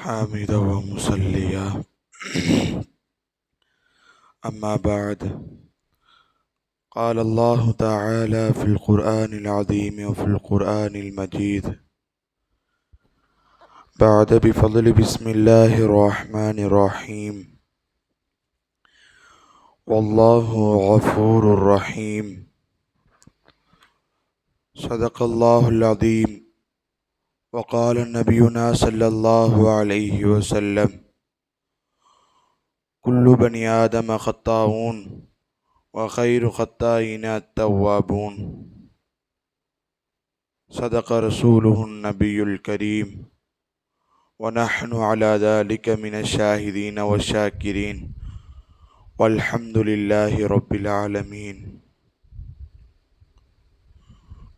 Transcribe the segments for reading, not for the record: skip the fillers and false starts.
حامدا ومصليا أما بعد قال الله تعالى في القرآن العظيم وفي القرآن المجيد بعد بفضل بسم الله الرحمن الرحيم والله غفور رحيم صدق الله العظيم وقال نبينا صلى الله عليه وسلم كل بني آدم خطاؤون وخير خطائين التوابون صدق رسوله النبي الكريم ونحن على ذلك من الشاهدين والشاكرين والحمد لله رب العالمين.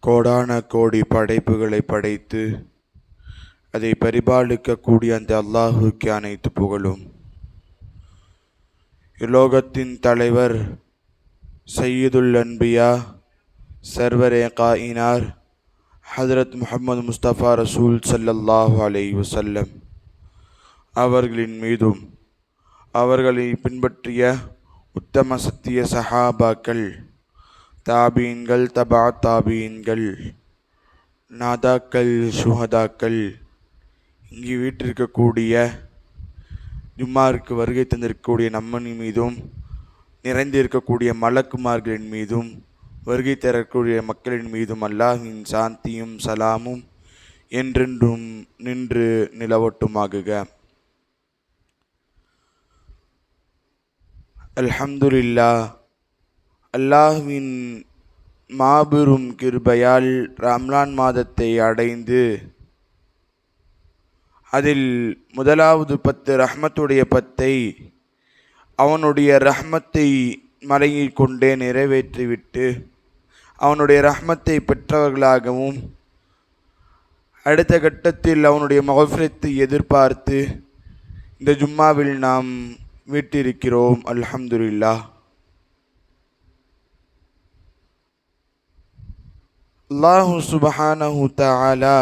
கோடான கோடி படைப்புகளை படைத்து அதை பரிபாலிக்கக்கூடிய அந்த அல்லாஹுக்கு அனைத்து புகழும். இலோகத்தின் தலைவர் சையதுல் அன்பியா சர்வரே காயினார் ஹஜ்ரத் முஹம்மது முஸ்தபா ரசூல் ஸல்லல்லாஹு அலைஹி வஸல்லம் அவர்களின் மீதும் அவர்களை பின்பற்றிய உத்தம சத்திய சஹாபாக்கள், தாபீன்கள், தபா தாபீன்கள், நாதாக்கள், சுஹதாக்கள், இங்கு வீட்டிருக்கக்கூடிய ஜும்மாருக்கு வருகை தந்திருக்கக்கூடிய நம்மனின் மீதும், நிறைந்திருக்கக்கூடிய மலக்குமார்களின் மீதும், வருகை தரக்கூடிய மக்களின் மீதும் அல்லாஹ்வின் சாந்தியும் சலாமும் என்றென்றும் நின்று நிலவட்டுமாகுக. அல்ஹம்துலில்லாஹ். அல்லாஹ்வின் மாபெரும் கிருபையால் ரம்லான் மாதத்தை அடைந்து அதில் முதலாவது 10 ரஹ்மத்துடைய 10ஐ அவனுடைய ரஹ்மத்தை மறையில் கொண்டே நிறைவேற்றிவிட்டு அவனுடைய ரஹ்மத்தை பெற்றவர்களாகவும் அடுத்த கட்டத்தில் அவனுடைய மஃபிரத்தை எதிர்பார்த்து இந்த ஜும்மாவில் நாம் வீட்டிருக்கிறோம். அல்ஹம்துலில்லாஹ். அல்லாஹு சுப்ஹானஹு தஆலா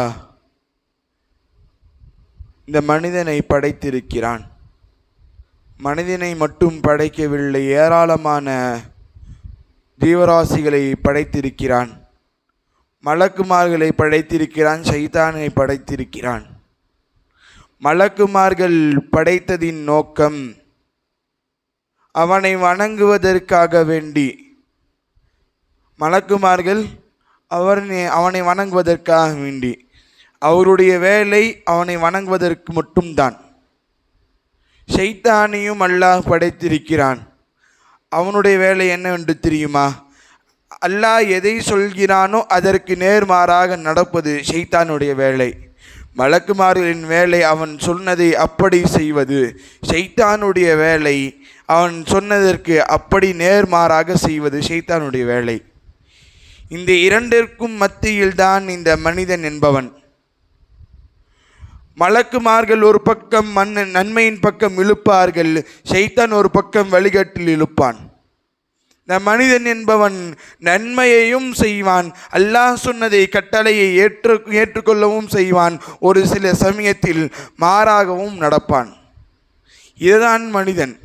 இந்த மனிதனை படைத்திருக்கிறான். மனிதனை மட்டும் படைக்கவில்லை, ஏராளமான ஜீவராசிகளை படைத்திருக்கிறான். மலக்குமார்களை படைத்திருக்கிறான், ஷைத்தானை படைத்திருக்கிறான். மலக்குமார்கள் படைத்ததின் நோக்கம் அவனை வணங்குவதற்காக வேண்டி. மலக்குமார்கள் அவனை வணங்குவதற்காக வேண்டி, அவருடைய வேலை அவனை வணங்குவதற்கு மட்டும்தான். ஷைத்தானையும் அல்லாஹ் படைத்திருக்கிறான். அவனுடைய வேலை என்னவென்று தெரியுமா? அல்லாஹ் எதை சொல்கிறானோ அதற்கு நேர்மாறாக நடப்பது ஷைத்தானுடைய வேலை. மலக்குமார்களின் வேலை அவன் சொன்னதை அப்படி செய்வது. ஷைத்தானுடைய வேலை அவன் சொன்னதற்கு அப்படி நேர்மாறாக செய்வது ஷைத்தானுடைய வேலை. இந்த இரண்டிற்கும் மத்தியில்தான் இந்த மனிதன் என்பவன். மலக்குமார்கள் ஒரு பக்கம் நன்மையின் பக்கம் இழுப்பார்கள், ஷைத்தான் ஒரு பக்கம் வழிகாட்டில் இழுப்பான். இந்த மனிதன் என்பவன் நன்மையையும் செய்வான், அல்லாஹ் சொன்னதை கட்டளையை ஏற்றுக்கொள்ளவும் செய்வான், ஒரு சில சமயத்தில் மாறாகவும் நடப்பான். இதுதான் மனிதன்.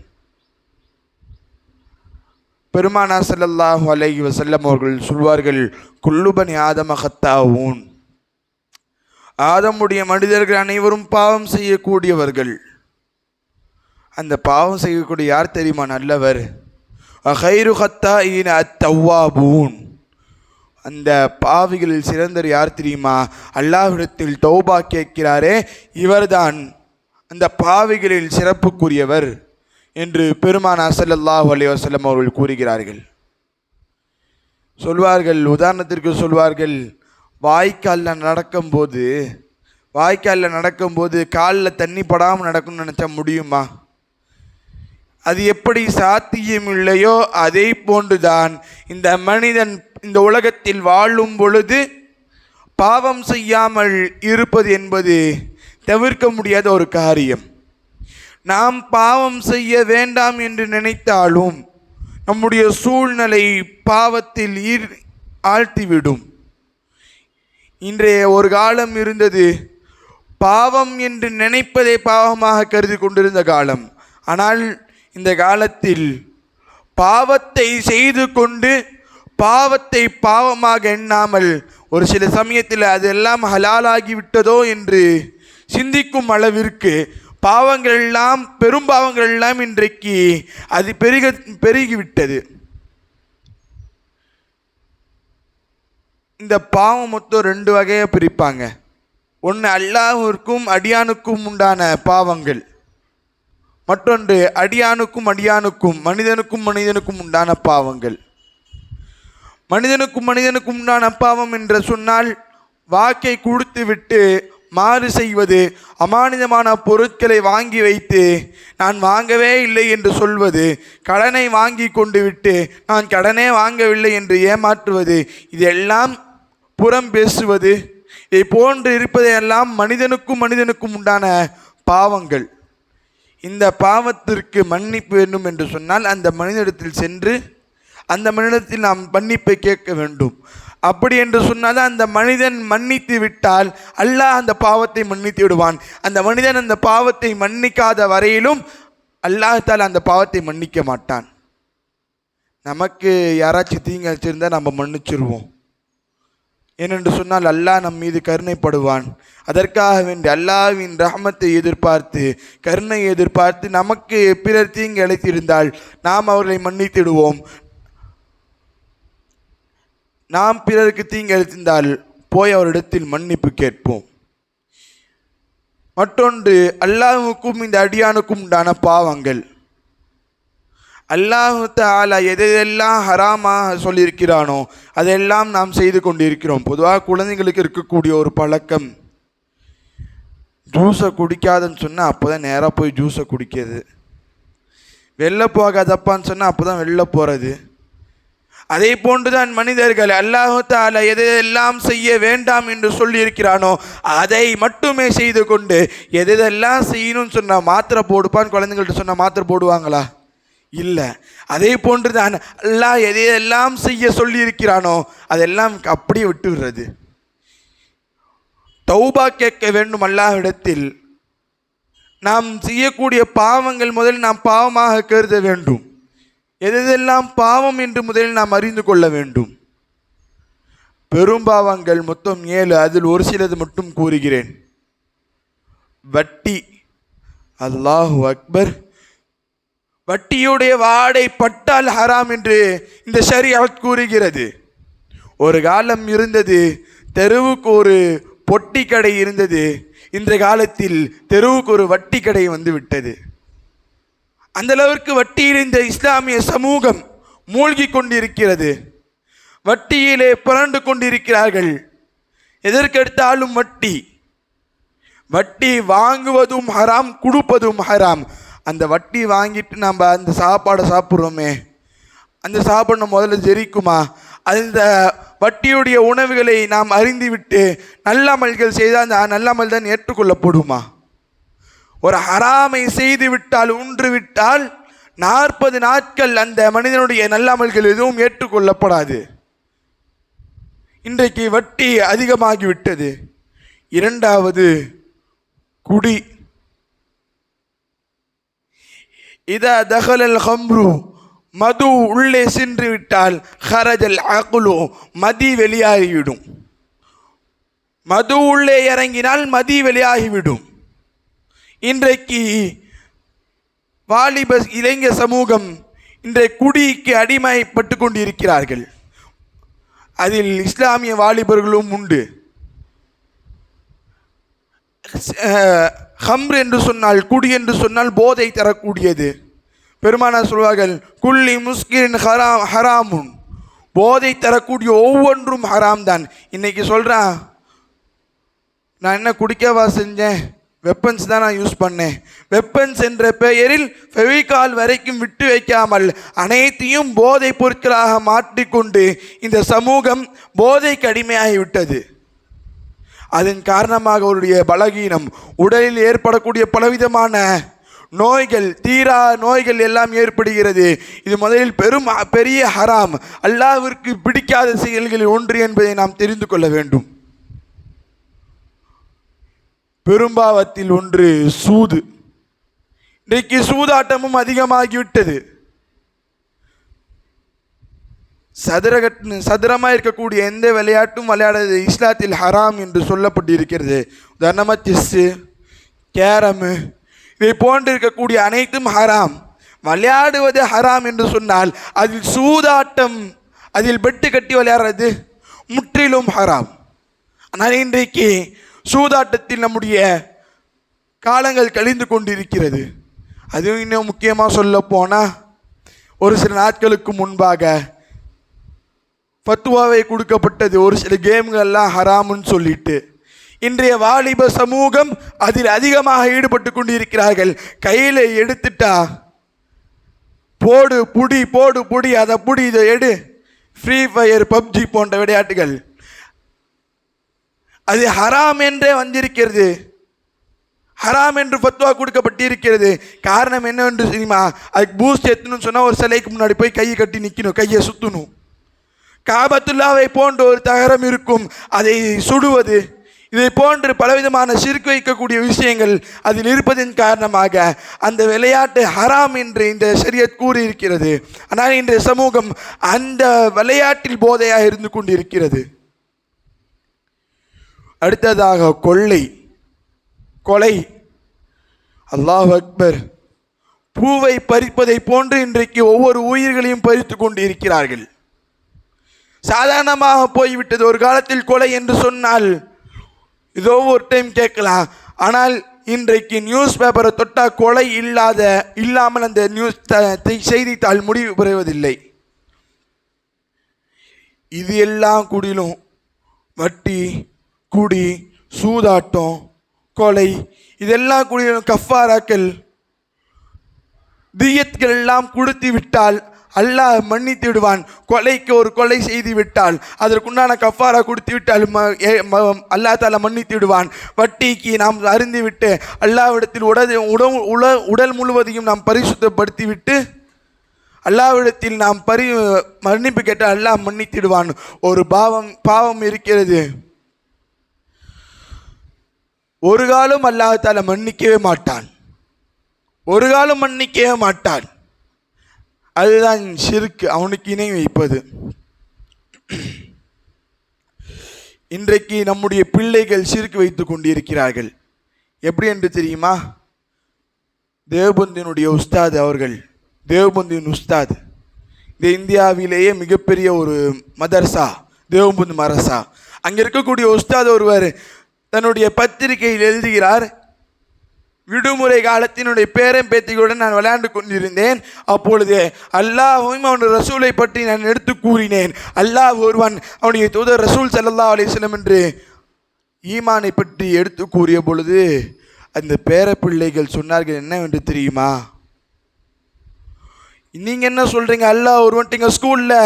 பெருமானார் ஸல்லல்லாஹு அலைஹி வஸல்லம் அவர்கள் சொல்வார்கள், குல்லு பனி ஆதம கத்தாவூன். ஆதமுடைய மனிதர்கள் அனைவரும் பாவம் செய்யக்கூடியவர்கள். அந்த பாவம் செய்யக்கூடிய யார் தெரியுமா? நல்லவர். அகைரு கத்தாயின அத்தவ்வாபூன். அந்த பாவிகளில் சிறந்தர் யார் தெரியுமா? அல்லாஹ்விடத்தில் தௌபா கேட்கிறாரே, இவர்தான் அந்த பாவிகளில் சிறப்புக்குரியவர் என்று பெருமானார் ஸல்லல்லாஹு அலைஹி வஸல்லம் அவர்கள் கூறுகிறார்கள். சொல்வார்கள், உதாரணத்திற்கு சொல்வார்கள், வாய்க்காலில் நடக்கும்போது காலில் தண்ணி படாமல் நடக்கணும்னு நினச்சா முடியுமா? அது எப்படி சாத்தியம் இல்லையோ அதே போன்றுதான் இந்த மனிதன் இந்த உலகத்தில் வாழும் பொழுது பாவம் செய்யாமல் இருப்பது என்பது தவிர்க்க முடியாத ஒரு காரியம். நாம் பாவம் செய்ய வேண்டாம் என்று நினைத்தாலும் நம்முடைய சூழ்நிலை பாவத்தில் ஆழ்த்திவிடும். இன்றைய ஒரு காலம் இருந்தது, பாவம் என்று நினைப்பதை பாவமாக கருதி கொண்டிருந்த காலம். ஆனால் இந்த காலத்தில் பாவத்தை செய்து கொண்டு பாவத்தை பாவமாக எண்ணாமல் ஒரு சில சமயத்தில் அதெல்லாம் ஹலாலாகி விட்டதோ என்று சிந்திக்கும் அளவிற்கு பாவங்கள் எல்லாம், பெரும் பாவங்கள் எல்லாம் இன்றைக்கு அது பெருகிவிட்டது. இந்த பாவம் மொத்தம் 2 வகையை பிரிப்பாங்க. ஒன்று அல்லாஹ்விற்கும் அடியானுக்கும் உண்டான பாவங்கள், மற்றொன்று அடியானுக்கும் மனிதனுக்கும் உண்டான பாவங்கள். மனிதனுக்கும் உண்டான பாவம் என்று சொன்னால் வாக்கை கொடுத்து விட்டு மாறு செய்வது, அமானிதமான பொருட்களை வாங்கி வைத்து நான் வாங்கவே இல்லை என்று சொல்வது, கடனை வாங்கி கொண்டு விட்டு நான் கடனே வாங்கவில்லை என்று ஏமாற்றுவது, இதெல்லாம் புறம் பேசுவது, இதை போன்று இருப்பதையெல்லாம் மனிதனுக்கும் உண்டான பாவங்கள். இந்த பாவத்திற்கு மன்னிப்பு வேண்டும் என்று சொன்னால் அந்த மனிதனிடத்தில் சென்று அந்த மனிதத்தில் நாம் மன்னிப்பை கேட்க வேண்டும். அப்படி என்று சொன்னால் அந்த மனிதன் மன்னித்து விட்டால் அல்லாஹ் அந்த பாவத்தை மன்னித்து விடுவான். அந்த மனிதன் அந்த பாவத்தை மன்னிக்காத வரையிலும் அல்லாஹ்தால் அந்த பாவத்தை மன்னிக்க மாட்டான். நமக்கு யாராச்சும் தீங்கு வச்சிருந்தால் நம்ம மன்னிச்சிருவோம். ஏனென்று சொன்னால் அல்லாஹ் நம் மீது கருணைப்படுவான். அதற்காக வேண்டி அல்லாஹ்வின் ரஹ்மத்தை எதிர்பார்த்து, கருணையை எதிர்பார்த்து நமக்கு பிறர் தீங்கு அழைத்திருந்தால் நாம் அவர்களை மன்னித்திடுவோம். நாம் பிறருக்கு தீங்கு அழைத்திருந்தால் போய் அவரிடத்தில் மன்னிப்பு கேட்போம். மற்றொன்று அல்லாஹ்வுக்கும் இந்த அடியானுக்கும் உண்டான பாவங்கள். அல்லாஹ் தஆலா எதையெல்லாம் ஹராமாக சொல்லியிருக்கிறானோ அதெல்லாம் நாம் செய்து கொண்டிருக்கிறோம். பொதுவாக குழந்தைங்களுக்கு இருக்கக்கூடிய ஒரு பழக்கம், ஜூஸை குடிக்காதுன்னு சொன்னால் அப்போ தான் நேராக போய் ஜூஸை குடிக்கிறது, வெளில போகாதப்பான்னு சொன்னால் அப்போ தான் வெளில போகிறது. அதே போன்றுதான் மனிதர்கள் அல்லாஹ் தஆலா எதையெல்லாம் செய்ய வேண்டாம் என்று சொல்லியிருக்கிறானோ அதை மட்டுமே செய்து கொண்டு எதெல்லாம் செய்யணும்னு சொன்னால் மாத்திரை போடுப்பான்னு குழந்தைங்கள்ட்ட சொன்னால் மாத்திரை போடுவாங்களா? இல்லை. அதே போன்று தான் அல்லாஹ் எதையெல்லாம் செய்ய சொல்லியிருக்கிறானோ அதெல்லாம் அப்படியே விட்டு விடுறது. தௌபா கேட்க வேண்டும் அல்லாஹ்விடத்தில். நாம் செய்யக்கூடிய பாவங்கள் முதலில் நாம் பாவமாக கருத வேண்டும். எதெல்லாம் பாவம் என்று முதலில் நாம் அறிந்து கொள்ள வேண்டும். பெரும்பாவங்கள் மொத்தம் 7, அதில் ஒரு சிலது மட்டும் கூறுகிறேன். வட்டி, அல்லாஹு அக்பர். வட்டியுடைய வாடை பட்டால் ஹராம் என்று இந்த ஷரியத் கூறுகிறது. ஒரு காலம் இருந்தது, தெருவுக்கு ஒரு பொட்டி கடை இருந்தது. இந்த காலத்தில் தெருவுக்கு ஒரு வட்டி கடை வந்து விட்டது. அந்த அளவிற்கு வட்டியில் இந்த இஸ்லாமிய சமூகம் மூழ்கி கொண்டிருக்கிறது. வட்டியிலே புரண்டு கொண்டிருக்கிறார்கள். எதற்கெடுத்தாலும் வட்டி. வட்டி வாங்குவதும் ஹராம், கொடுப்பதும் ஹராம். அந்த வட்டி வாங்கிட்டு நம்ம அந்த சாப்பாடை சாப்பிட்றோமே, அந்த சாப்பாடு முதல்ல ஜெரிக்குமா? அந்த வட்டியுடைய உணவுகளை நாம் அறிந்துவிட்டு நல்லமல்கள் செய்தால் அந்த நல்லமல் தான் ஏற்றுக்கொள்ளப்படுமா? ஒரு ஹராமை செய்து விட்டால், உன்று விட்டால் 40 நாட்கள் அந்த மனிதனுடைய நல்லமல்கள் எதுவும் ஏற்றுக்கொள்ளப்படாது. இன்றைக்கு வட்டி அதிகமாகிவிட்டது. இரண்டாவது குடி. இதா தகலல் ஹம்ரு, மது உள்ளே சென்று விட்டால் ஹரஜல் அகுலு, மதி வெளியாகிவிடும். மது உள்ளே இறங்கினால் மதி வெளியாகிவிடும். இன்றைக்கு வாலிப இளைஞர் சமூகம் இன்றைய குடிக்கு அடிமைப்பட்டு கொண்டிருக்கிறார்கள். அதில் இஸ்லாமிய வாலிபர்களும் உண்டு. ஹம்ர் என்று சொன்னால், குடி என்று சொன்னால் போதை தரக்கூடியது. பெருமானார் சொல்வார்கள், குல்லி முஸ்கிரின் ஹராமுன், போதை தரக்கூடிய ஒவ்வொன்றும் ஹராம் தான். இன்னைக்கு சொல்கிறான், நான் என்ன குடிக்கவா செஞ்சேன், வெப்பன்ஸ் தான் நான் யூஸ் பண்ணேன். வெப்பன்ஸ் என்ற பெயரில் ஃபெவிகால் வரைக்கும் விட்டு வைக்காமல் அனைத்தையும் போதை பொருட்களாக மாற்றிக்கொண்டு இந்த சமூகம் போதைக்கு அடிமையாகிவிட்டது. அதன் காரணமாக அவருடைய பலகீனம், உடலில் ஏற்படக்கூடிய பலவிதமான நோய்கள், தீரா நோய்கள் எல்லாம் ஏற்படுகிறது. இது முதலில் பெரிய ஹராம், அல்லாஹ்விற்கு பிடிக்காத செயல்களில் ஒன்று என்பதை நாம் தெரிந்து கொள்ள வேண்டும். பெரும்பாவத்தில் ஒன்று சூது. இன்றைக்கு சூதாட்டமும் அதிகமாகிவிட்டது. சதுரமாக இருக்கக்கூடிய எந்த விளையாட்டும் விளையாடுறது இஸ்லாத்தில் ஹராம் என்று சொல்லப்பட்டிருக்கிறது. உதாரணமாக செஸ்ஸு, கேரமு, இதை போன்று இருக்கக்கூடிய அனைத்தும் ஹராம். விளையாடுவது ஹராம் என்று சொன்னால் அதில் சூதாட்டம், அதில் பெட்டு கட்டி விளையாடுறது முற்றிலும் ஹராம். ஆனால் இன்றைக்கு சூதாட்டத்தில் நம்முடைய காலங்கள் கழிந்து கொண்டிருக்கிறது. அதுவும் இன்னும் முக்கியமாக சொல்ல போனால் ஒரு சில நாட்களுக்கு முன்பாக ஃபத்துவாவை கொடுக்கப்பட்டது, ஒரு சில கேம்கள்லாம் ஹராமுன்னு சொல்லிட்டு. இன்றைய வாலிப சமூகம் அதில் அதிகமாக ஈடுபட்டு கொண்டிருக்கிறார்கள். கையில் எடுத்துட்டா போடு புடி, போடு புடி, அதை புடி, இதை எடு, ஃப்ரீ ஃபயர், பப்ஜி போன்ற விளையாட்டுகள் அது ஹராம் என்றே வந்திருக்கிறது. ஹராம் என்று ஃபத்வா கொடுக்கப்பட்டிருக்கிறது. காரணம் என்னவென்று தெரியுமா? அதுக்கு பூஸ்ட் எத்தணும்னு சொன்னால் ஒரு சிலைக்கு முன்னாடி போய் கையை கட்டி நிற்கணும், கையை சுற்றணும். காபத்துல்லாவை போன்ற ஒரு தகரம் இருக்கும், அதை சுடுவது, இதை போன்று பலவிதமான சிறுக்கு வைக்கக்கூடிய விஷயங்கள் அதில் இருப்பதன் காரணமாக அந்த விளையாட்டு ஹராம் என்று இந்த ஷரியத் கூறியிருக்கிறது. ஆனால் இன்றைய சமூகம் அந்த விளையாட்டில் போதையாக இருந்து கொண்டிருக்கிறது. அடுத்ததாக கொலை. அல்லாஹ் அக்பர். பூவை பறிப்பதை போன்று இன்றைக்கு ஒவ்வொரு உயிர்களையும் பறித்து கொண்டிருக்கிறார்கள். சாதாரணமாக போய்விட்டது. ஒரு காலத்தில் கொலை என்று சொன்னால் இதோ ஒரு டைம் கேட்கலாம். ஆனால் இன்றைக்கு நியூஸ் பேப்பரை தொட்டால் கொலை இல்லாமல் அந்த நியூஸ் செய்தித்தாள் முடிவு பெறுவதில்லை. இது எல்லாம் குடிலும் வட்டி, குடி, சூதாட்டம், கொலை, இதெல்லாம் குடிலும் கஃபாராக்கள், தியத்கள் எல்லாம் கொடுத்து விட்டால் அல்லாஹ் மன்னித்து விடுவான். கொலைக்கு ஒரு கொலை செய்து விட்டால் அதற்குண்டான கஃபாரா கொடுத்து விட்டால் அல்லாஹ் தாலா மன்னித்து விடுவான். வட்டிக்கு நாம் அருந்தி விட்டு அல்லாஹ்விடத்தில் உடல் முழுவதையும் நாம் பரிசுத்தப்படுத்தி விட்டு அல்லாஹ்விடத்தில் நாம் மன்னிப்பு கேட்டால் அல்லாஹ் மன்னித்திடுவான். ஒரு பாவம் இருக்கிறது, ஒரு காலம் அல்லாஹ் தாலா மன்னிக்கவே மாட்டான், ஒரு காலம் மன்னிக்கவே மாட்டான். அதுதான் ஷிர்க், அவனுக்கு இணை வைப்பது. இன்றைக்கு நம்முடைய பிள்ளைகள் ஷிர்க் வைத்து கொண்டிருக்கிறார்கள். எப்படி என்று தெரியுமா? தேவபந்தினுடைய உஸ்தாத் அவர்கள், தேவபந்தின் உஸ்தாத், இந்த இந்தியாவிலேயே மிகப்பெரிய ஒரு மதர்சா தேவபந்த் மதரசா. அங்கே இருக்கக்கூடிய உஸ்தாத் ஒருவர் தன்னுடைய பத்திரிகையில் எழுதுகிறார், விடுமுறை காலத்தினுடைய பேரன் பேத்திகளுடன் நான் விளையாண்டு கொண்டிருந்தேன். அப்பொழுது அல்லாஹ்வையும் அவனுடைய ரசூலை பற்றி நான் எடுத்து கூறினேன். அல்லாஹ் ஒருவன், அவனுடைய தூதர் ரசூல் ஸல்லல்லாஹு அலைஹி வஸல்லம் என்று ஈமானை பற்றி எடுத்து கூறிய பொழுது அந்த பேர பிள்ளைகள் சொன்னார்கள், என்னவென்று தெரியுமா? நீங்கள் என்ன சொல்கிறீங்க? அல்லாஹ் ஒருவன் ஸ்கூலில்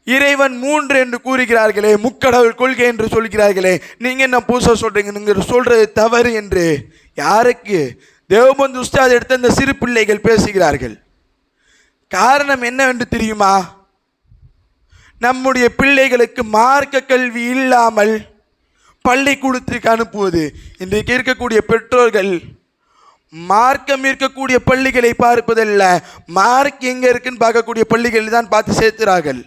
இறைவன் 3 என்று கூறுகிறார்களே, முக்கடவுள் கொள்கை என்று சொல்கிறார்களே, நீங்கள் என்ன புதுசாக சொல்கிறீங்க? நீங்கள் சொல்கிறது தவறு என்று யாருக்கு? தேவபந்து உஸ்தாத் எடுத்த அந்த சிறு பிள்ளைகள் பேசுகிறார்கள். காரணம் என்னவென்று தெரியுமா? நம்முடைய பிள்ளைகளுக்கு மார்க்க கல்வி இல்லாமல் பள்ளிக்கூடத்திற்கு அனுப்புவது. இன்றைக்கு இருக்கக்கூடிய பெற்றோர்கள் மார்க்கம் இருக்கக்கூடிய பள்ளிகளை பார்ப்பதல்ல, மார்க் எங்கே இருக்குன்னு பார்க்கக்கூடிய பள்ளிகள் தான் பார்த்து சேர்க்கிறார்கள்.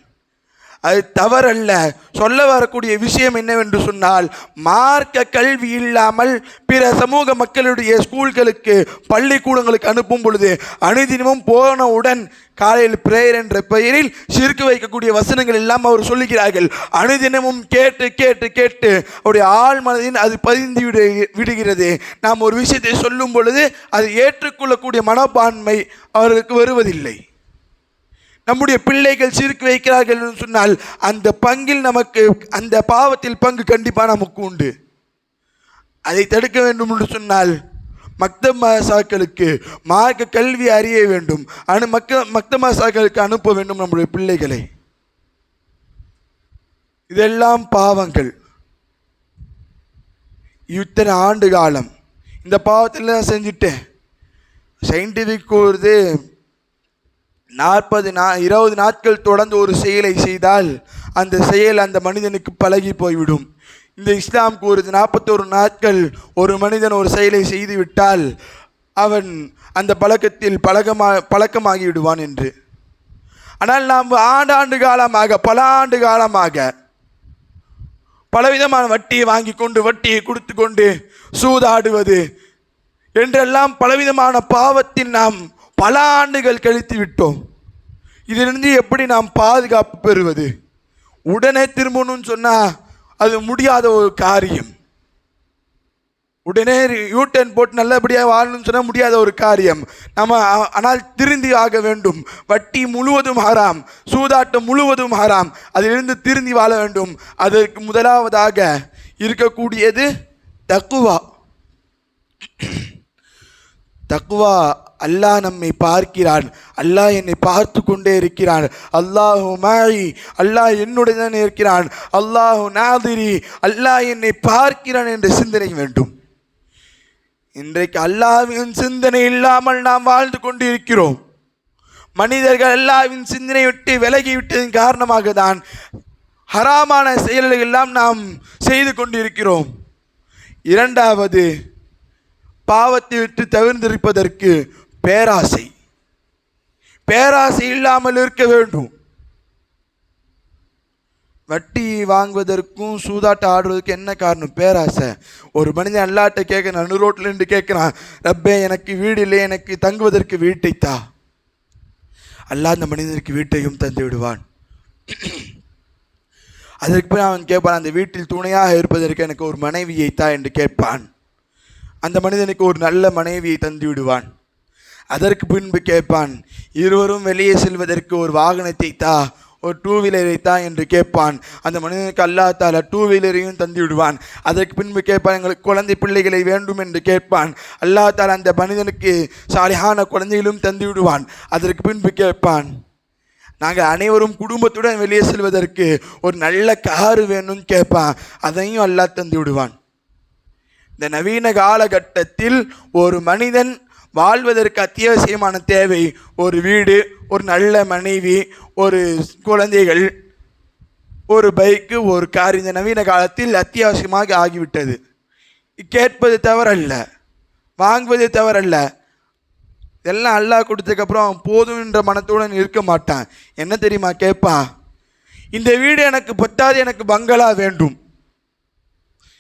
அது தவறல்ல. சொல்ல வரக்கூடிய விஷயம் என்னவென்று சொன்னால், மார்க்க கல்வி இல்லாமல் பிற சமூக மக்களுடைய ஸ்கூல்களுக்கு, பள்ளிக்கூடங்களுக்கு அனுப்பும் பொழுது அனுதினமும் போனவுடன் காலையில் பிரேயர் என்ற பெயரில் சிறுக்கு வைக்கக்கூடிய வசனங்கள் எல்லாம் அவர் சொல்லுகிறார்கள். அனுதினமும் கேட்டு கேட்டு கேட்டு அவருடைய ஆழ் மனதின் அது பதிந்து விடுகிறது. நாம் ஒரு விஷயத்தை சொல்லும் பொழுது அதை ஏற்றுக்கொள்ளக்கூடிய மனப்பான்மை அவர்களுக்கு வருவதில்லை. நம்முடைய பிள்ளைகள் சிறுக்கு வைக்கிறார்கள் என்று சொன்னால் அந்த பங்கில் நமக்கு, அந்த பாவத்தில் பங்கு கண்டிப்பாக நமக்கு உண்டு. அதை தடுக்க வேண்டும் என்று சொன்னால் மக்தப் மதரசாக்களுக்கு மார்க்க கல்வி அறிய வேண்டும். மக்தப் மதரசாக்களுக்கு அனுப்ப வேண்டும் நம்முடைய பிள்ளைகளை. இதெல்லாம் பாவங்கள். இத்தனை ஆண்டு காலம் இந்த பாவத்தில் செஞ்சுட்டேன். சயின்டிஃபிக் கூறுது 20 நாட்கள் தொடர்ந்து ஒரு செயலை செய்தால் அந்த செயல் அந்த மனிதனுக்கு பழகி போய்விடும். இந்த இஸ்லாம் கூறுது 41 நாட்கள் ஒரு மனிதன் ஒரு செயலை செய்து விட்டால் அவன் அந்த பழக்கத்தில் பழக்கமாகி விடுவான் என்று. ஆனால் நாம் ஆண்டாண்டு காலமாக பல ஆண்டு காலமாக பலவிதமான வட்டியை வாங்கி கொண்டு வட்டியை கொடுத்து கொண்டு சூதாடுவது என்றெல்லாம் பலவிதமான பாவத்தில் நாம் பல ஆண்டுகள் கழித்து விட்டோம். இதிலிருந்து எப்படி நாம் பாதுகாப்பு பெறுவது? உடனே திரும்பணும்னு சொன்னால் அது முடியாத ஒரு காரியம். உடனே யூட்டன் போட்டு நல்லபடியாக வாழணும்னு சொன்னால் முடியாத ஒரு காரியம். நம்ம ஆனால் திருந்தி ஆக வேண்டும். வட்டி முழுவதும் ஹராம், சூதாட்டம் முழுவதும் ஹராம். அதிலிருந்து திருந்தி வாழ வேண்டும். அதற்கு முதலாவதாக இருக்கக்கூடியது தக்குவா. தக்குவா, அல்லாஹ் நம்மை பார்க்கிறான், அல்லாஹ் என்னை பார்த்து கொண்டே இருக்கிறான். அல்லாஹு மாயி, அல்லாஹ் என்னுடன் இருக்கிறான். அல்லாஹு நாதிரி, அல்லாஹ் என்னை பார்க்கிறான் என்ற சிந்தனை வேண்டும். இன்றைக்கு அல்லாஹ்வின் சிந்தனை இல்லாமல் நாம் வாழ்ந்து கொண்டு இருக்கிறோம். மனிதர்கள் அல்லாஹ்வின் சிந்தனை விட்டு விலகி விட்டதன் காரணமாக தான் ஹராமான செயல்கள் எல்லாம் நாம் செய்து கொண்டிருக்கிறோம். இரண்டாவது, பாவத்தை விட்டு தவிர்ந்திருப்பதற்கு பேராசை. பேராசை இல்லாமல் இருக்க வேண்டும். வட்டி வாங்குவதற்கும் சூதாட்டம் ஆடுவதற்கு என்ன காரணம்? பேராசை. ஒரு மனிதன் அல்லாட்ட கேட்குறான், நடு ரோட்டில் நின்று கேட்குறான், ரப்பே எனக்கு வீடு இல்லை, எனக்கு தங்குவதற்கு வீட்டை தா. அல்லாஹ் அந்த மனிதனுக்கு வீட்டையும் தந்து விடுவான். அதற்கு போய் அவன் கேட்பான், அந்த வீட்டில் துணையாக இருப்பதற்கு எனக்கு ஒரு மனைவியை தா என்று கேட்பான். அந்த மனிதனுக்கு ஒரு நல்ல மனைவியை தந்து விடுவான். அதற்கு பின்பு கேட்பான், இருவரும் வெளியே செல்வதற்கு ஒரு வாகனத்தை தா, ஒரு 2 வீலரை தா என்று கேட்பான். அந்த மனிதனுக்கு அல்லாஹ் தஆலா 2 வீலரையும் தந்து விடுவான். அதற்கு பின்பு கேட்பான், எங்களுக்கு குழந்தை பிள்ளைகளை வேண்டும் என்று கேட்பான். அல்லாஹ் தஆலா அந்த மனிதனுக்கு சாலிஹான குழந்தைகளும் தந்து விடுவான். அதற்கு பின்பு கேட்பான், நாங்கள் அனைவரும் குடும்பத்துடன் வெளியே செல்வதற்கு ஒரு நல்ல காரு வேணும்னு கேட்பான். அதையும் அல்லாஹ் தந்து விடுவான். இந்த நவீன காலகட்டத்தில் ஒரு மனிதன் வாழ்வதற்கு அத்தியாவசியமான தேவை ஒரு வீடு, ஒரு நல்ல மனைவி, ஒரு குழந்தைகள், ஒரு பைக்கு, ஒரு கார். இந்த நவீன காலத்தில் அத்தியாவசியமாக ஆகிவிட்டது. கேட்பது தவறல்ல, வாங்குவது தவறல்ல. இதெல்லாம் அல்லாஹ் கொடுத்ததுக்கப்புறம் போதும் என்ற மனத்துடன் இருக்க மாட்டான். என்ன தெரியுமா கேட்பான்? இந்த வீடு எனக்கு பத்தாது, எனக்கு பங்களா வேண்டும்.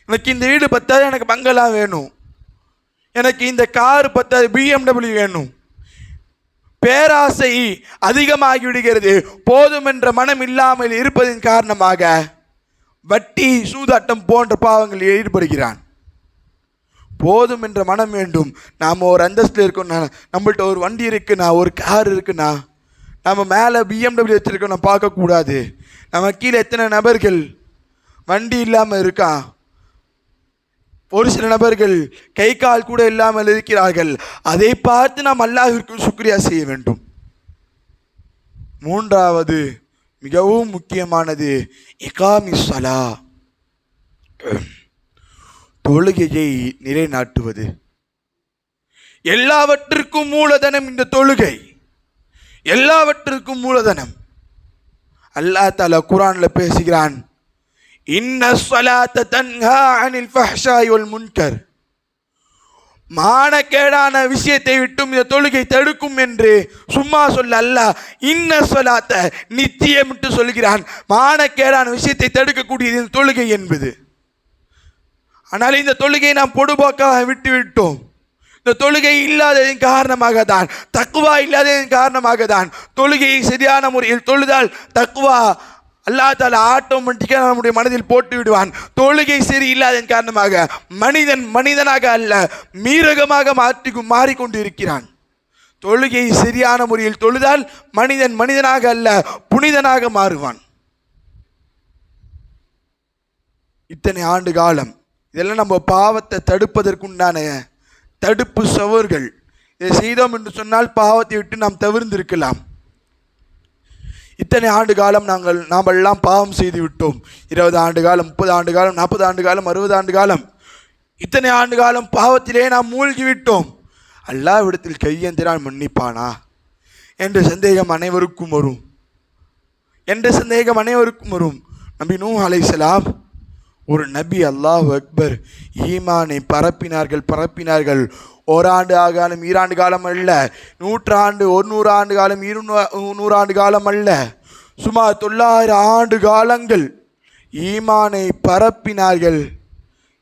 எனக்கு இந்த வீடு பத்தாது, எனக்கு பங்களா வேணும். எனக்கு இந்த கார் பத்தாது, BMW வேணும். பேராசை அதிகமாகி விடுகிறது. போதும் என்ற மனம் இல்லாமல் இருப்பதன் காரணமாக வட்டி, சூதாட்டம் போன்ற பாவங்களில் ஈடுபடுகிறான். போதும் என்ற மனம் வேண்டும். நாம் ஒரு அந்தஸ்தில் இருக்கோம்னா, நம்மள்ட்ட ஒரு வண்டி இருக்குண்ணா, ஒரு கார் இருக்குண்ணா, நம்ம மேலே BMW வச்சுருக்கோம், நம்ம பார்க்கக்கூடாது. நம்ம கீழே எத்தனை நபர்கள் வண்டி இல்லாமல் இருக்கான். ஒரு சில நபர்கள் கை கால் கூட இல்லாமல் இருக்கிறார்கள். அதை பார்த்து நாம் அல்லாஹ்விற்கு சுக்ரியா செய்ய வேண்டும். மூன்றாவது மிகவும் முக்கியமானது இகாமிஸ் ஸலா, தொழுகையை நிலைநாட்டுவது. எல்லாவற்றிற்கும் மூலதனம் இந்த தொழுகை, எல்லாவற்றிற்கும் மூலதனம். அல்லாஹ் தஆலா குர்ஆன்ல பேசுகிறான், இன்ன ஸலாத்த தன்ஹா அனில் ஃபஹ்ஷாய் வல் முன்கர். மானக்கேடான விஷயத்தை விட்டும் இந்த தொழுகை தடுக்கும் என்று சும்மா சொல்ல அல்லாஹ் இன்ன ஸலாத்த நித்தியம் என்று சொல்கிறான். மானக்கேடான விஷயத்தை தடுக்கக்கூடியது இந்த தொழுகை என்பது. ஆனால் இந்த தொழுகையை நாம் பொடுபோக்காக விட்டுவிட்டோம். இந்த தொழுகை இல்லாததன் காரணமாக தான், தக்குவா இல்லாததன் காரணமாக தான். தொழுகையை சரியான முறையில் தொழுதால் தக்குவா அல்லாஹ் தஆலா ஆட்டோமேட்டிக்காக நம்முடைய மனதில் போட்டு விடுவான். தொழுகை சரி இல்லாததன் காரணமாக மனிதன் மனிதனாக அல்ல, மீரகமாக மாறிக்கொண்டு இருக்கிறான். தொழுகை சரியான முறையில் தொழுதால் மனிதன் மனிதனாக அல்ல, புனிதனாக மாறுவான். இத்தனை ஆண்டு காலம் இதெல்லாம் நம்ம பாவத்தை தடுப்பதற்குண்டான தடுப்பு சவர்கள். இதை செய்தோம் என்று சொன்னால் பாவத்தை விட்டு நாம் தவிர்ந்திருக்கலாம். இத்தனை ஆண்டு காலம் நாம் எல்லாம் பாவம் செய்து விட்டோம். 20 ஆண்டு காலம், 30 ஆண்டு காலம், 40 ஆண்டு காலம், 60 ஆண்டு காலம், இத்தனை ஆண்டு காலம் பாவத்திலே நாம் மூழ்கி விட்டோம். அல்லாஹ்விடத்தில் கையேந்தினால் மன்னிப்பானா என்ற சந்தேகம் அனைவருக்கும் வரும். நபி நூஹ் அலைஹிஸ்ஸலாம் ஒரு நபி, அல்லாஹ் அக்பர், ஈமானை பரப்பினார்கள். ஓராண்டு காலம், 2 காலம் அல்ல, 100 100 ஆண்டு காலம், 200 ஆண்டு காலம் அல்ல, சுமார் 900 ஆண்டு காலங்கள் ஈமானை பரப்பினார்கள்.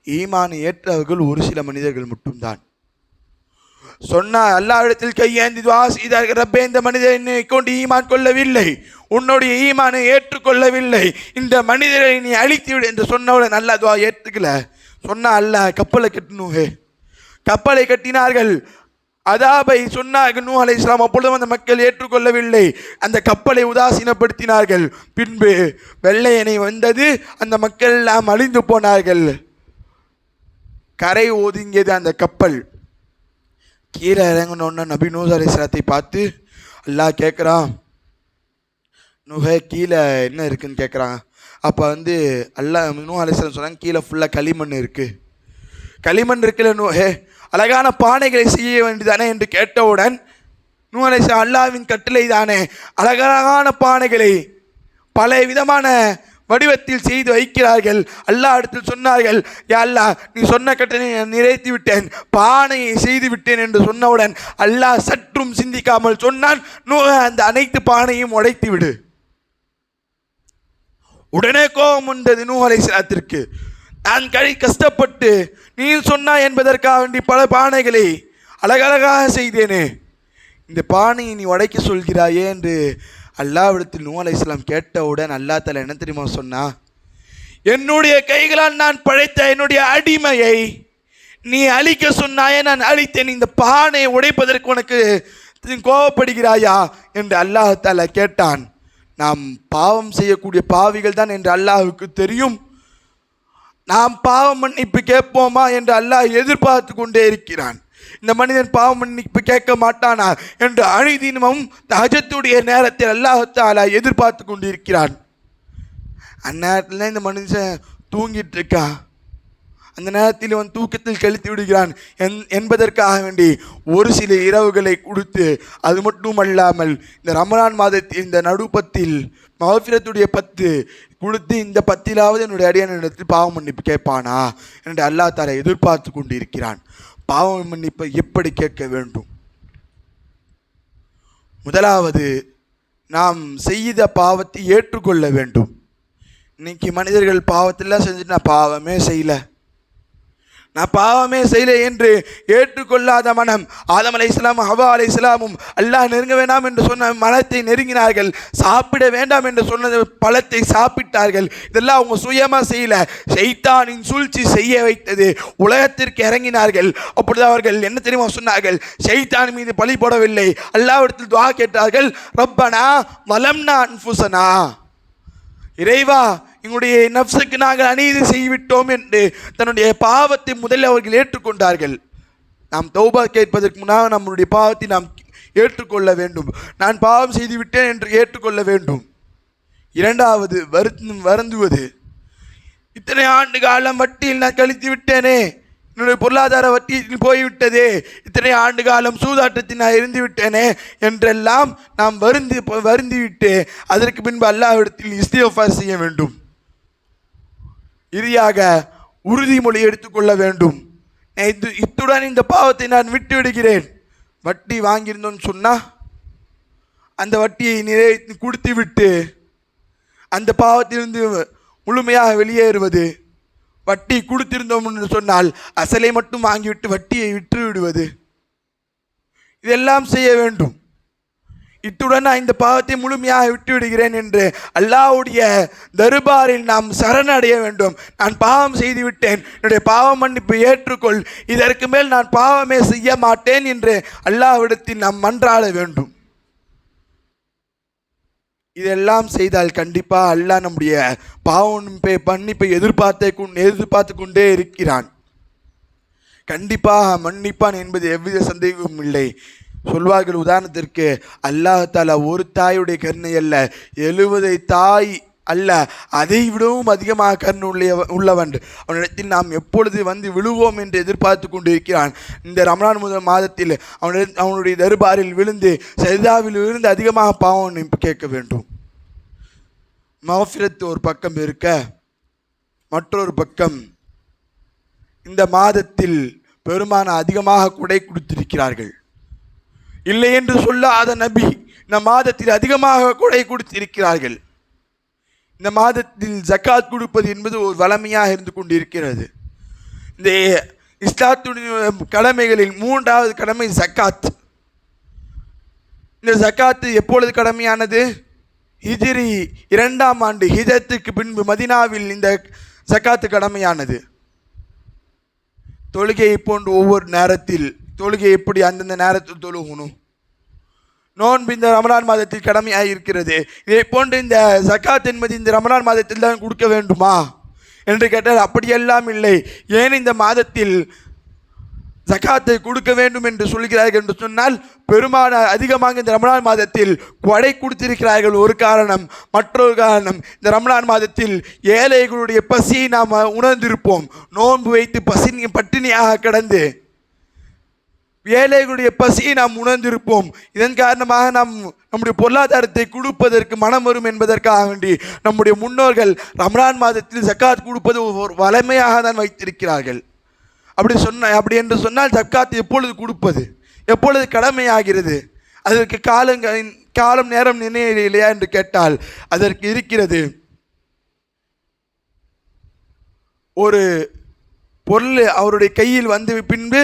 ஈமானை ஏற்றவர்கள் ஒரு சில மனிதர்கள் மட்டும்தான். சொன்னார், அல்லாஹ்விடத்தில் கையேந்தி துஆ செய்தார்கள், ரப்பே, இந்த மனிதர் என்னை கொண்டு ஈமான் கொள்ளவில்லை, உன்னுடைய ஈமானை ஏற்றுக்கொள்ளவில்லை, இந்த மனிதரை நீ அழித்து விடு என்று சொன்னவுடன் அல்லா துஆ ஏற்றுக்கல. சொன்னா அல்லாஹ் கப்பலை கட்டணும், கப்பலை கட்டினார்கள். அதாபை சொன்னார்கள் நூஹ் அலைஹிஸ்ஸலாம். அப்பொழுதும் அந்த மக்கள் ஏற்றுக்கொள்ளவில்லை, அந்த கப்பலை உதாசீனப்படுத்தினார்கள். பின்பு வெள்ளையனை வந்தது, அந்த மக்கள் எல்லாம் அழிந்து போனார்கள். கரை ஒதுங்கியது அந்த கப்பல். கீழே இறங்கினோன்னா நபி நூஹ் அலைஹிஸ்ஸலாத்தை பார்த்து அல்லாஹ் கேட்குறான், நூஹே கீழே என்ன இருக்குன்னு கேட்குறான். அப்போ அல்லாஹ் நூஹ் அலைஹிஸ்ஸலாம் சொன்னாங்க, கீழே ஃபுல்லாக களிமண் இருக்குது. களிமண் இருக்குல்ல நூஹே, அழகான பானைகளை செய்ய வேண்டியதானே என்று கேட்டவுடன் நூஹ் அலைஹிஸ்ஸலாம், அல்லாஹ்வின் கட்டளை தானே, அழகான பானைகளை பல விதமான வடிவத்தில் செய்து வைக்கிறார்கள். அல்லாஹ் இடத்தில் சொன்னார்கள், யா அல்லாஹ், நீ சொன்ன கட்டளை நிறைவேற்றி விட்டேன், பானையை செய்து விட்டேன் என்று சொன்னவுடன் அல்லாஹ் சற்றும் சிந்திக்காமல் சொன்னான், நூஹ் அந்த அனைத்து பானையும் உடைத்து விடு. உடனே கோபம் வந்தது நூஹ் அலைஹிஸ்ஸலாத்திற்கு. நான் கஷ்டப்பட்டு நீ சொன்னா என்பதற்காக வேண்டி பல பானைகளை அழகழகாக செய்தேனே, இந்த பானையை நீ உடைக்க சொல்கிறாயே என்று அல்லாஹ்விடத்தில் நூஹ் அலைஹிஸ்ஸலாம் கேட்டவுடன் அல்லாஹ் தஆலா என்ன தெரியுமா சொன்னா, என்னுடைய கைகளால் நான் படைத்த என்னுடைய அடிமையை நீ அழிக்க சொன்னாயே, நான் அழித்தேன், இந்த பானையை உடைப்பதற்கு உனக்கு கோபப்படுகிறாயா என்று அல்லாஹ் தஆலா கேட்டான். நாம் பாவம் செய்யக்கூடிய பாவிகள் தான் என்று அல்லாஹ்வுக்கு தெரியும். நாம் பாவ மன்னிப்பு கேட்போமா என்று அல்லாஹ் எதிர்பார்த்து கொண்டே இருக்கிறான். இந்த மனிதன் பாவ மன்னிப்பு கேட்க மாட்டானா என்று அனுதினமும் தஹஜ்ஜுடைய நேரத்தில் அல்லாஹ் தஆலா எதிர்பார்த்து கொண்டிருக்கிறான். அந்நேரத்தில் இந்த மனுஷன் தூங்கிட்டு இருக்கான். அந்த நேரத்தில் அவன் தூக்கத்தில் கழித்து விடுகிறான் என்பதற்காக வேண்டி ஒரு சில இரவுகளை கொடுத்து, அது மட்டுமல்லாமல் இந்த ரமலான் மாதத்தில் இந்த நடுப்பத்தில் மஃபிரத்துடைய 10 கொடுத்து, இந்த 10லாவது என்னுடைய அடியானிடத்தில் பாவ மன்னிப்பு கேட்பானா என்று அல்லாஹ் தஆலா எதிர்பார்த்து கொண்டிருக்கிறான். பாவ மன்னிப்பை எப்படி கேட்க வேண்டும்? முதலாவது, நாம் செய்த பாவத்தை ஏற்றுக்கொள்ள வேண்டும். இன்னைக்கு மனிதர்கள் பாவத்தெல்லாம் செஞ்சுட்டு நான் பாவமே செய்யலை என்று ஏற்றுக்கொள்ளாத மனம். ஆதம் அலைஹிஸ்ஸலாமும் ஹவ்வா அலைஹிஸ்ஸலாமும் அல்லாஹ் நெருங்க வேண்டாம் என்று சொன்ன மரத்தை நெருங்கினார்கள், சாப்பிட வேண்டாம் என்று சொன்ன பழத்தை சாப்பிட்டார்கள். இதெல்லாம் அவங்க சுயமாக செய்யல, ஷைத்தானின் சூழ்ச்சி செய்ய வைத்தது. உலகத்திற்கு இறங்கினார்கள். அப்பொழுது அவர்கள் என்ன தெரியுமா சொன்னார்கள்? ஷைத்தான் மீது பழி போடவில்லை, அல்லாஹ்விடத்தில் துஆ கேட்டார்கள், ரப்பனா வலம்னா அன்ஃபுஸனா, இறைவா, எங்களுடைய நஃப்ஸுக்கு நாங்கள் அநீதி செய்துவிட்டோம் என்று தன்னுடைய பாவத்தை முதலில் அவர்கள் ஏற்றுக்கொண்டார்கள். நாம் தௌபா கேட்பதற்கு முன்னால் நம்முடைய பாவத்தை நாம் ஏற்றுக்கொள்ள வேண்டும். நான் பாவம் செய்து விட்டேன் என்று ஏற்றுக்கொள்ள வேண்டும். இரண்டாவது, வருந்துவது. இத்தனை ஆண்டு காலம் வட்டியில் நான் கழித்து விட்டேனே, என்னுடைய பொருளாதார வட்டியில் போய்விட்டதே, இத்தனை ஆண்டு காலம் சூதாட்டத்தில் நான் இருந்து விட்டேனே என்றெல்லாம் நாம் வருந்திவிட்டு அதற்கு பின்பு அல்லாஹ்விடத்தில் இஸ்திக்ஃபார் செய்ய வேண்டும். இறுதியாக உறுதிமொழி எடுத்துக்கொள்ள வேண்டும். இத்துடன் இந்த பாவத்தை நான் விட்டு விடுகிறேன். வட்டி வாங்கியிருந்தோன்னு சொன்னால் அந்த வட்டியை கொடுத்து விட்டு அந்த பாவத்திலிருந்து முழுமையாக வெளியேறுவது. வட்டி கொடுத்திருந்தோம் என்று சொன்னால் அசலை மட்டும் வாங்கிவிட்டு வட்டியை விற்று விடுவது. இதெல்லாம் செய்ய வேண்டும். இத்துடன் நான் இந்த பாவத்தை முழுமையாக விட்டு விடுகிறேன் என்று அல்லாஹ்வுடைய தர்பாரில் நாம் சரணடைய வேண்டும். நான் பாவம் செய்து விட்டேன், என்னுடைய பாவ மன்னிப்பு ஏற்றுக்கொள், இதற்கு மேல் நான் பாவமே செய்ய மாட்டேன் என்று அல்லாஹ்விடத்தில் நாம் மன்றாட வேண்டும். இதெல்லாம் செய்தால் கண்டிப்பாக அல்லாஹ் நம்முடைய பாவ மன்னிப்பை எதிர்பார்த்து கொண்டே இருக்கிறான். கண்டிப்பாக மன்னிப்பான் என்பது எவ்வித சந்தேகமும் இல்லை. சொல்வார்கள், உதாரணத்திற்கு அல்லாஹ் தஆலா ஒரு தாயுடைய கருணை அல்ல, 70 தாய் அல்ல, அதை விடவும் அதிகமாக கருணை உள்ளவன். அவனிடத்தில் நாம் எப்பொழுது விழுவோம் என்று எதிர்பார்த்து கொண்டிருக்கிறான். இந்த ரமலான் முதல் மாதத்தில் அவனுடைய தர்பாரில் விழுந்து சஜிதாவில் விழுந்து அதிகமாக பாவம் கேட்க வேண்டும். மஃபிரத் ஒரு பக்கம் இருக்க, மற்றொரு பக்கம் இந்த மாதத்தில் பெருமான அதிகமாக கொடை கொடுத்திருக்கிறார்கள். இல்லை என்று சொல்லாத நபி இந்த மாதத்தில் அதிகமாக கொடை கொடுத்திருக்கிறார்கள். இந்த மாதத்தில் ஜக்காத் கொடுப்பது என்பது ஒரு வளமையாக இருந்து கொண்டிருக்கிறது. இந்த இஸ்லாத்துடைய கடமைகளில் 3வது கடமை ஜக்காத். இந்த ஜக்காத்து எப்பொழுது கடமையானது? ஹிஜ்ரி 2ஆம் ஆண்டு ஹிஜ்ரத்துக்கு பின்பு மதீனாவில் இந்த ஜக்காத்து கடமையானது. தொழுகையை போன்று ஒவ்வொரு நேரத்தில் தொழுகை எப்படி அந்தந்த நேரத்தில் தொழுகணும். நோன்பு இந்த ரமலான் மாதத்தில் கடமையாக இருக்கிறது. இதை போன்று இந்த ஜக்காத் என்பது இந்த ரமலான் மாதத்தில் தான் கொடுக்க வேண்டுமா என்று கேட்டால் அப்படியெல்லாம் இல்லை. ஏன் இந்த மாதத்தில் ஜக்காத்தை கொடுக்க வேண்டும் என்று சொல்கிறார்கள் என்று சொன்னால், பெருமான அதிகமாக இந்த ரமலான் மாதத்தில் கொடை கொடுத்திருக்கிறார்கள் ஒரு காரணம். மற்றொரு காரணம், இந்த ரமலான் மாதத்தில் ஏழைகளுடைய பசியை நாம் உணர்ந்திருப்போம். நோன்பு வைத்து பட்டினியாக கடந்து ஏழைகளுடைய பசியை நாம் உணர்ந்திருப்போம். இதன் காரணமாக நம்முடைய பொருளாதாரத்தை கொடுப்பதற்கு மனம் வரும் என்பதற்காக வேண்டி நம்முடைய முன்னோர்கள் ரமலான் மாதத்தில் ஜக்காத் கொடுப்பது ஒரு வளமையாக தான் வைத்திருக்கிறார்கள். அப்படி என்று சொன்னால் ஜக்காத் எப்பொழுது கொடுப்பது, எப்பொழுது கடமையாகிறது? அதற்கு காலம் நேரம் நிர்ணயம் இல்லையா என்று கேட்டால் அதற்கு இருக்கிறது. ஒரு பொருள் அவருடைய கையில் வந்து பின்பு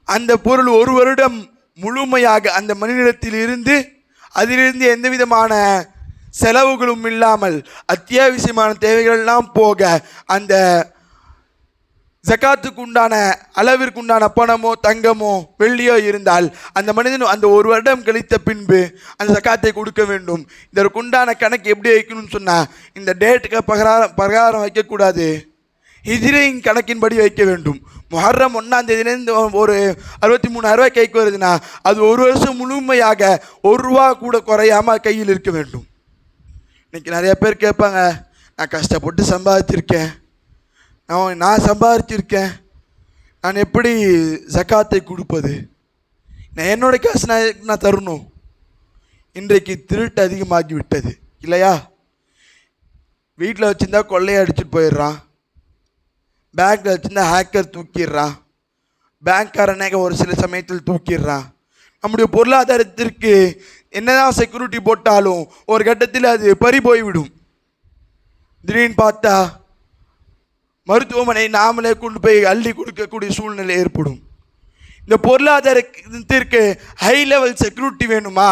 அந்த பொருள் ஒரு வருடம் முழுமையாக அந்த மனிதத்தில் இருந்து அதிலிருந்து எந்த விதமான செலவுகளும் இல்லாமல் அத்தியாவசியமான தேவைகளெல்லாம் போக அந்த ஜக்காத்துக்கு உண்டான அளவிற்குண்டான பணமோ தங்கமோ வெள்ளியோ இருந்தால் அந்த மனிதன் அந்த ஒரு வருடம் கழித்த பின்பு அந்த ஜக்காத்தை கொடுக்க வேண்டும். இதற்குண்டான கணக்கு எப்படி வைக்கணும்னு சொன்னால், இந்த டேட்டுக்கு பிரகாரம் வைக்கக்கூடாது, ஹிஜ்ரியின் கணக்கின்படி வைக்க வேண்டும். முஹர்ரம் 1ஆம் தேதியிலேருந்து ஒரு 63,000 ரூபாய் கைக்கு வருதுன்னா அது ஒரு வருஷம் முழுமையாக ₹1 கூட குறையாமல் கையில் இருக்க வேண்டும். இன்றைக்கி நிறைய பேர் கேட்பாங்க, நான் கஷ்டப்பட்டு சம்பாதிச்சிருக்கேன், நான் சம்பாதிச்சிருக்கேன், நான் எப்படி ஜக்காத்தை கொடுப்பது, நான் என்னோடய காசு நான் தரணும். இன்றைக்கு திருட்டு அதிகமாகி விட்டது இல்லையா? வீட்டில் வச்சுருந்தா கொள்ளையை அடிச்சுட்டு போயிடுறான், பேங்க்கில் வச்சுருந்தா ஹேக்கர் தூக்கிடுறான், பேங்க்காரனே ஒரு சில சமயத்தில் தூக்கிடுறான். நம்முடைய பொருளாதாரத்திற்கு என்னதான் செக்யூரிட்டி போட்டாலும் ஒரு கட்டத்தில் அது பறி போய்விடும். திடீர்னு பார்த்தா மருத்துவமனை நாமளே கொண்டு போய் அள்ளி கொடுக்கக்கூடிய சூழ்நிலை ஏற்படும். இந்த பொருளாதாரத்திற்கு ஹை லெவல் செக்யூரிட்டி வேணுமா?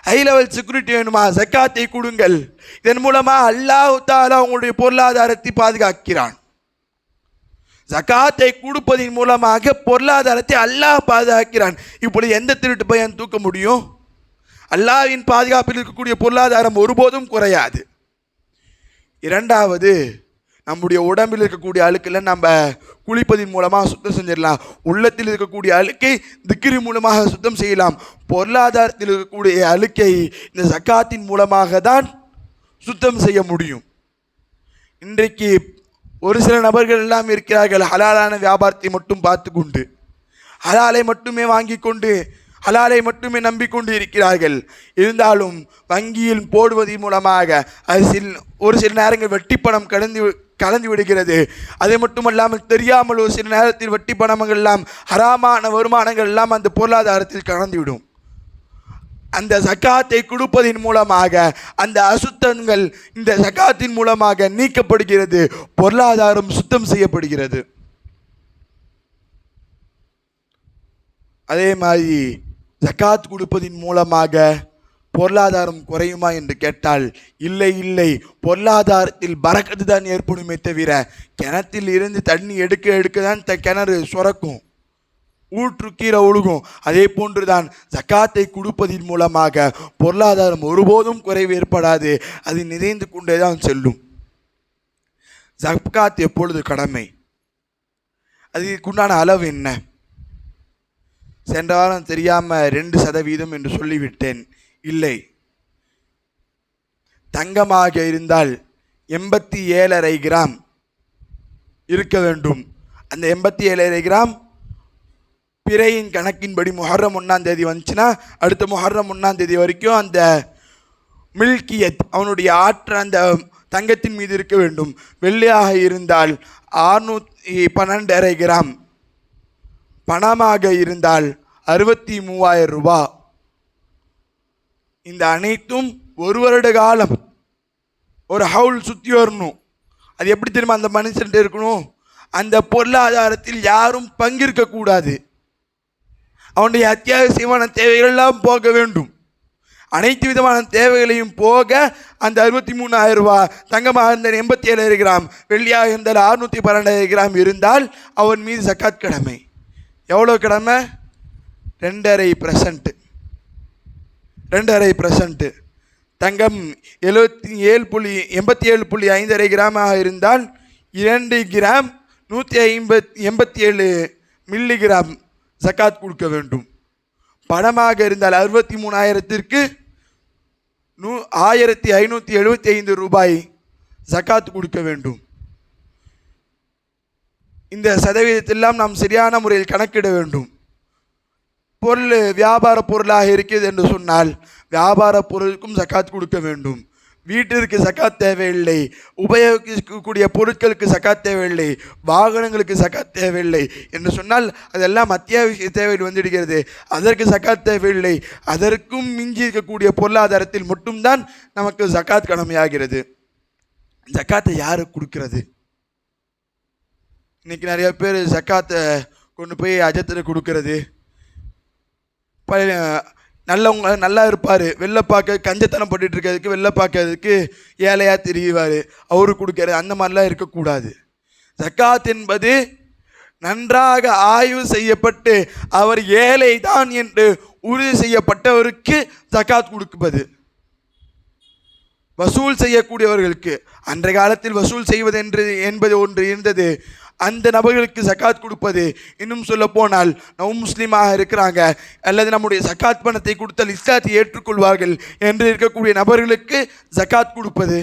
ஹை லெவல் செக்யூரிட்டி வேணுமா? ஜக்காத்தை கொடுங்கள். இதன் மூலமாக அல்லாஹ் தஆலா உங்களுடைய பொருளாதாரத்தை பாதுகாக்கிறான். ஜக்காத்தை கொடுப்பதன் மூலமாக பொருளாதாரத்தை அல்லாஹ் பாதுகாக்கிறான். இப்பொழுது எந்த திருட்டு பையன் தூக்க முடியும்? அல்லாஹ்வின் பாதுகாப்பில் இருக்கக்கூடிய பொருளாதாரம் ஒருபோதும் குறையாது. இரண்டாவது, நம்முடைய உடம்பில் இருக்கக்கூடிய அழுக்கெல்லாம் நம்ம குளிப்பதின் மூலமாக சுத்தம் செஞ்சிடலாம். உள்ளத்தில் இருக்கக்கூடிய அழுக்கை திக்ரி மூலமாக சுத்தம் செய்யலாம். பொருளாதாரத்தில் இருக்கக்கூடிய அழுக்கை இந்த ஜக்காத்தின் மூலமாக தான் சுத்தம் செய்ய முடியும். இன்றைக்கு ஒரு சில நபர்கள் எல்லாம் இருக்கிறார்கள், ஹலாலான வியாபாரத்தை மட்டும் பார்த்து கொண்டு ஹலாலை மட்டுமே வாங்கி கொண்டு ஹலாலை மட்டுமே நம்பிக்கொண்டு இருக்கிறார்கள். இருந்தாலும் வங்கியில் போடுவதன் மூலமாக அது ஒரு சில நேரங்கள் வட்டி பணம் கலந்து விடுகிறது. அது மட்டுமல்லாமல் தெரியாமல் ஒரு சில நேரத்தில் வட்டி பணங்கள் எல்லாம் ஹராமான வருமானங்கள் எல்லாம் அந்த பொருளாதாரத்தில் கலந்துவிடும். அந்த ஜக்காத்தை கொடுப்பதின் மூலமாக அந்த அசுத்தங்கள் இந்த ஜக்காத்தின் மூலமாக நீக்கப்படுகிறது, பொருளாதாரம் சுத்தம் செய்யப்படுகிறது. அதே மாதிரி ஜக்காத் கொடுப்பதின் மூலமாக பொருளாதாரம் குறையுமா என்று கேட்டால் இல்லை. பொருளாதாரத்தில் பரக்கத்து தான் ஏற்படுமே தவிர, கிணத்தில் இருந்து தண்ணி எடுக்க தான் கிணறு சுரக்கும், ஊற்று கீரை ஒழுகும். அதே போன்றுதான் ஜக்காத்தை கொடுப்பதின் மூலமாக பொருளாதாரம் ஒருபோதும் குறைவு ஏற்படாது, அது நிறைந்து கொண்டே தான் செல்லும். ஜக்காத் எப்பொழுது கடமை, அதுக்குண்டான அளவு என்ன? சென்ற வாரம் தெரியாமல் 2% என்று சொல்லிவிட்டேன். இல்லை, தங்கமாக இருந்தால் 87.5 கிராம் இருக்க வேண்டும். அந்த 87.5 கிராம் பிறையின் கணக்கின்படி முஹர்ரம் 1ஆம் தேதி வந்துச்சுன்னா அடுத்த முஹர்ரம் 1ஆம் தேதி வரைக்கும் அந்த மில்கியத் அவனுடைய ஆற்ற அந்த தங்கத்தின் மீது இருக்க வேண்டும். வெள்ளியாக இருந்தால் 612.5 கிராம், பணமாக இருந்தால் 63,000 ரூபாய். இந்த அனைத்தும் ஒரு வருட காலம் ஒரு ஹவுல் சுற்றி வரணும். அது எப்படி தெரியுமா அந்த மனுஷன்ட்டு இருக்கணும்? அந்த பொருளாதாரத்தில் யாரும் பங்கிருக்கக்கூடாது. அவனுடைய அத்தியாவசியமான தேவைகளெல்லாம் போக வேண்டும். அனைத்து விதமான தேவைகளையும் போக அந்த 63,000 ரூபாய், தங்கமாக இருந்தால் 87 கிராம், வெள்ளியாக இருந்தால் 612 கிராம் இருந்தால் அவன் மீது ஜக்காத் கடமை. எவ்வளோ கடமை? 2.5%. 2.5%. தங்கம் 87.5 கிராமாக இருந்தால் 2 கிராம் 187 மில்லிகிராம் ஜக்காத் கொடுக்க வேண்டும். பணமாக இருந்தால் 63,000க்கு 1,575 ரூபாய் ஜக்காத் கொடுக்க வேண்டும். இந்த சதவீதத்தெல்லாம் நாம் சரியான முறையில் கணக்கிட வேண்டும். பொருள் வியாபார பொருளாக இருக்கிறது என்று சொன்னால் வியாபார பொருளுக்கும் ஜக்காத் கொடுக்க வேண்டும். வீட்டிற்கு ஜக்காத் தேவையில்லை, உபயோகிக்கக்கூடிய பொருட்களுக்கு ஜக்காத் தேவையில்லை, வாகனங்களுக்கு ஜக்காத் தேவையில்லை என்று சொன்னால் அதெல்லாம் அத்தியாவசிய தேவையில் வந்துவிடுகிறது. அதற்கு ஜக்காத் தேவையில்லை. அதற்கும் மிஞ்சி இருக்கக்கூடிய பொருளாதாரத்தில் மட்டும்தான் நமக்கு ஜக்காத் கடமையாகிறது. ஜக்காத்தை யாருக்கு கொடுக்கிறது? இன்னைக்கு நிறைய பேர் ஜக்காத்தை கொண்டு போய் அஜத்தில் கொடுக்கறது. நல்லவங்க நல்லா இருப்பார், வெளில பார்க்க கஞ்சத்தனம் பண்ணிட்டு இருக்கிறதுக்கு, வெளில பார்க்கறதுக்கு ஏழையாக தெரிவார், அவரு கொடுக்கறது. அந்த மாதிரிலாம் இருக்கக்கூடாது. ஜக்காத் என்பது நன்றாக ஆய்வு செய்யப்பட்டு அவர் ஏழை தான் என்று உறுதி செய்யப்பட்டவருக்கு ஜக்காத் கொடுப்பது. வசூல் செய்யக்கூடியவர்களுக்கு, அன்றைய காலத்தில் வசூல் செய்வது என்பது ஒன்று இருந்தது, அந்த நபர்களுக்கு ஜக்காத் கொடுப்பது. இன்னும் சொல்ல போனால் நவ் முஸ்லீமாக இருக்கிறாங்க அல்லது நம்முடைய ஜக்காத் பணத்தை கொடுத்தால் இஸ்லாத்தை ஏற்றுக்கொள்வார்கள் என்று இருக்கக்கூடிய நபர்களுக்கு ஜக்காத் கொடுப்பது.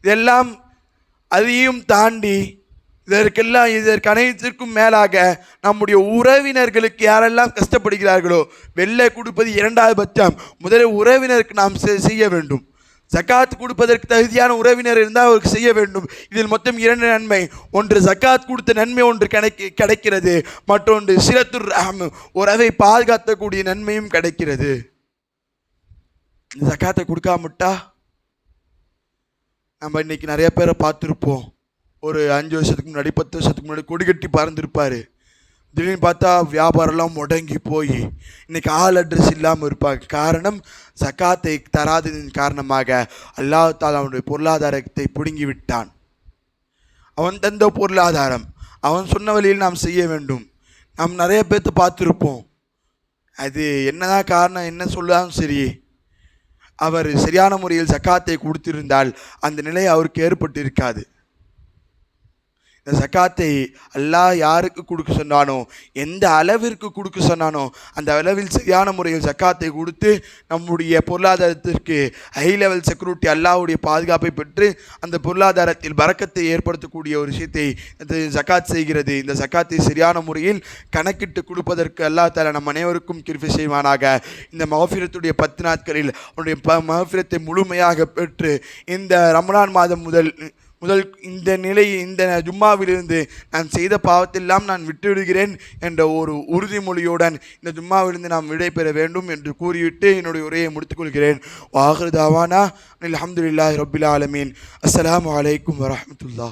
இதெல்லாம் அதையும் தாண்டி இதற்கு அனைத்திற்கும் மேலாக நம்முடைய உறவினர்களுக்கு யாரெல்லாம் கஷ்டப்படுகிறார்களோ வெள்ளை கொடுப்பது 2வது பட்சம். முதலில் உறவினருக்கு நாம் செய்ய வேண்டும். ஜக்காத் கொடுப்பதற்கு தகுதியான உறவினர் இருந்தால் அவருக்கு செய்ய வேண்டும். இதில் மொத்தம் 2 நன்மை. ஒன்று ஜக்காத் கொடுத்த நன்மை ஒன்று கிடைக்கிறது, மற்றொன்று சிலத்துர் ரஹம், உறவை பாதுகாக்கக்கூடிய நன்மையும் கிடைக்கிறது. ஜக்காத்தை கொடுக்காமட்டா நம்ம இன்னைக்கு நிறைய பேரை பார்த்துருப்போம். ஒரு 5 வருஷத்துக்கு முன்னாடி 10 வருஷத்துக்கு முன்னாடி கொடி கட்டி பறந்துருப்பார். திடீர்னு பார்த்தா வியாபாரம்லாம் முடங்கி போய் இன்றைக்கி ஆள் அட்ரஸ் இல்லாமல் இருப்பாங்க. காரணம் ஜக்காத்தை தராததின் காரணமாக அல்லாஹ் தஆலா அவனுடைய பொருளாதாரத்தை பிடுங்கி விட்டான். அவன் தந்த பொருளாதாரம் அவன் சொன்ன வழியில் நாம் செய்ய வேண்டும். நாம் நிறைய பேர்த்து பார்த்துருப்போம். அது என்னதான் காரணம் என்ன சொல்லாலும் சரி, அவர் சரியான முறையில் ஜக்காத்தை கொடுத்திருந்தால் அந்த நிலை அவருக்கு ஏற்பட்டு இருக்காது. இந்த ஜக்காத்தை அல்லாஹ் யாருக்கு கொடுக்க சொன்னானோ, எந்த அளவிற்கு கொடுக்க சொன்னானோ அந்த அளவில் சரியான முறையில் ஜக்காத்தை கொடுத்து நம்முடைய பொருளாதாரத்திற்கு ஹை லெவல் செக்யூரிட்டி, அல்லாஹ்வுடைய பாதுகாப்பை பெற்று அந்த பொருளாதாரத்தில் பரக்கத்தை ஏற்படுத்தக்கூடிய ஒரு விஷயத்தை இந்த ஜக்காத் செய்கிறது. இந்த ஜக்காத்தை சரியான முறையில் கணக்கிட்டு கொடுப்பதற்கு அல்லாஹ் தஆலா நம் அனைவருக்கும் கிருபை செய்வானாக. இந்த மஃபிரத்துடைய 10 நாட்களில் அவனுடைய மஃபிரத்தை முழுமையாக பெற்று இந்த ரமலான் மாதம் முதல் இந்த ஜும்மாவிலிருந்து நான் செய்த பாவத்தெல்லாம் நான் விட்டுவிடுகிறேன் என்ற ஒரு உறுதிமொழியுடன் இந்த ஜும்மாவிலிருந்து நாம் விடைபெற வேண்டும் என்று கூறிவிட்டு என்னுடைய உரையை முடித்துக்கொள்கிறேன். வாஹிரு தாவானா அல்ஹம்துலில்லாஹி ரப்பில் ஆலமீன். அஸ்ஸலாமு அலைக்கும் வரஹ்மத்துல்லாஹ்.